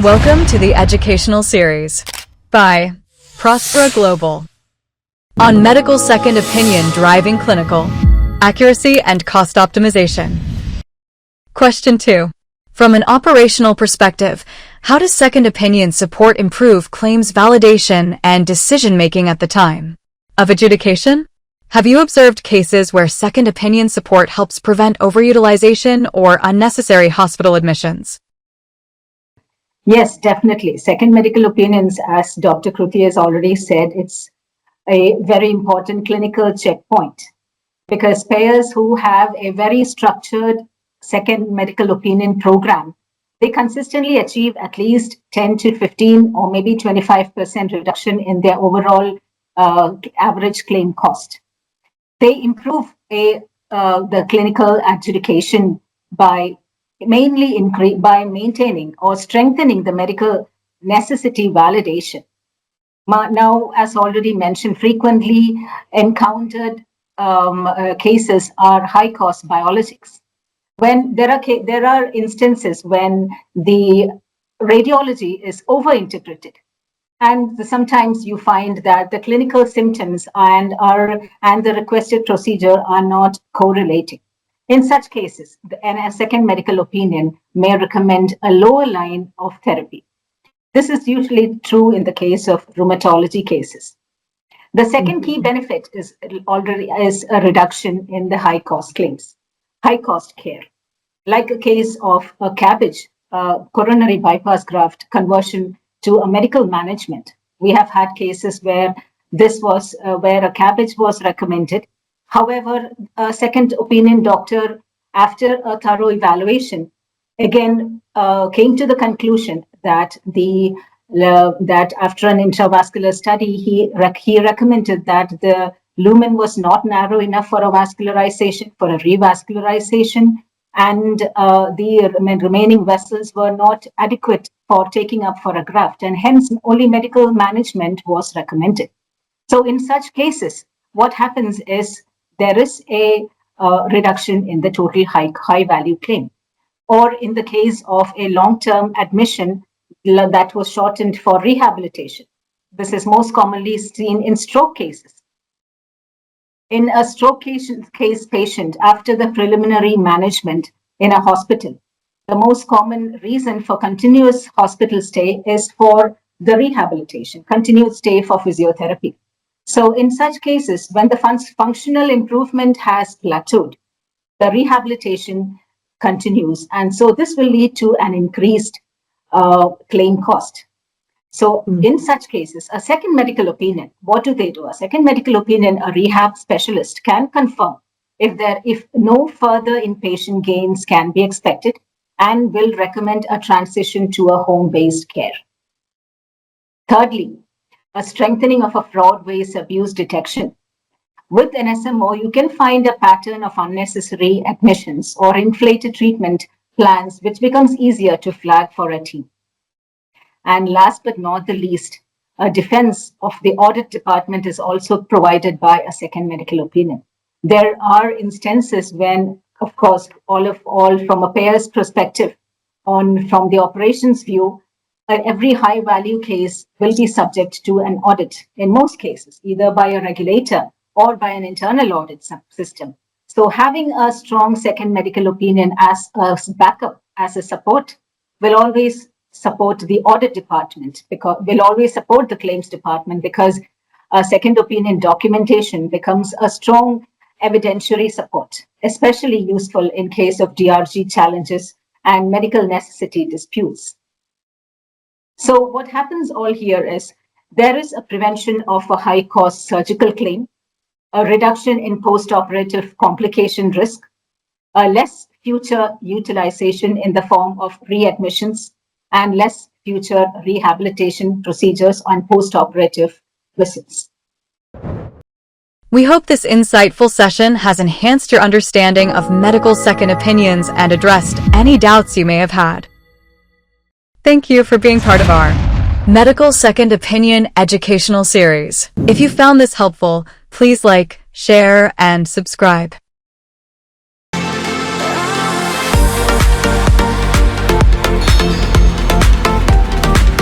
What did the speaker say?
Welcome to the educational series by Prospera Global on medical second opinion driving clinical accuracy and cost optimization. Question 2. From an operational perspective, how does second opinion support improve claims validation and decision-making at the time of adjudication? Have you observed cases where second opinion support helps prevent overutilization or unnecessary hospital admissions? Yes, definitely. Second medical opinions, as Dr. Kruti has already said, it's a very important clinical checkpoint because payers who have a very structured second medical opinion program, they consistently achieve at least 10 to 15 or maybe 25% reduction in their overall average claim cost. They improve the clinical adjudication by mainly by maintaining or strengthening the medical necessity validation. Now, as already mentioned, frequently encountered cases are high-cost biologics. When there are instances when the radiology is overinterpreted, and sometimes you find that the clinical symptoms and the requested procedure are not correlating. In such cases, a second medical opinion may recommend a lower line of therapy. This is usually true in the case of rheumatology cases. The second key benefit is a reduction in the high cost claims, high cost care. Like a case of a CABG, coronary bypass graft conversion to a medical management. We have had cases where this was where a CABG was recommended. However, a second opinion doctor, after a thorough evaluation, again came to the conclusion that that after an intravascular study, he recommended that the lumen was not narrow enough for a vascularization, for a revascularization, and the remaining vessels were not adequate for taking up for a graft, and hence only medical management was recommended. So in such cases, what happens is there is a reduction in the total high value claim. Or in the case of a long-term admission that was shortened for rehabilitation. This is most commonly seen in stroke cases. In a stroke case patient, after the preliminary management in a hospital, the most common reason for continuous hospital stay is for the rehabilitation, continued stay for physiotherapy. So in such cases, when the functional improvement has plateaued, the rehabilitation continues. And so this will lead to an increased claim cost. So in such cases, a second medical opinion, what do they do? A second medical opinion, a rehab specialist can confirm if no further inpatient gains can be expected and will recommend a transition to a home-based care. Thirdly, a strengthening of a fraud, waste, abuse detection. With an SMO, you can find a pattern of unnecessary admissions or inflated treatment plans, which becomes easier to flag for a team. And last but not the least, a defense of the audit department is also provided by a second medical opinion. There are instances when, of course, all from a payer's perspective, from the operations view, every high value case will be subject to an audit in most cases, either by a regulator or by an internal audit system. So having a strong second medical opinion as a backup, as a support, will always support the audit department, will always support the claims department, because a second opinion documentation becomes a strong evidentiary support, especially useful in case of DRG challenges and medical necessity disputes. So what happens all here is there is a prevention of a high-cost surgical claim, a reduction in post-operative complication risk, a less future utilization in the form of readmissions, and less future rehabilitation procedures on post-operative visits. We hope this insightful session has enhanced your understanding of medical second opinions and addressed any doubts you may have had. Thank you for being part of our Medical Second Opinion educational series. If you found this helpful, please like, share, and subscribe.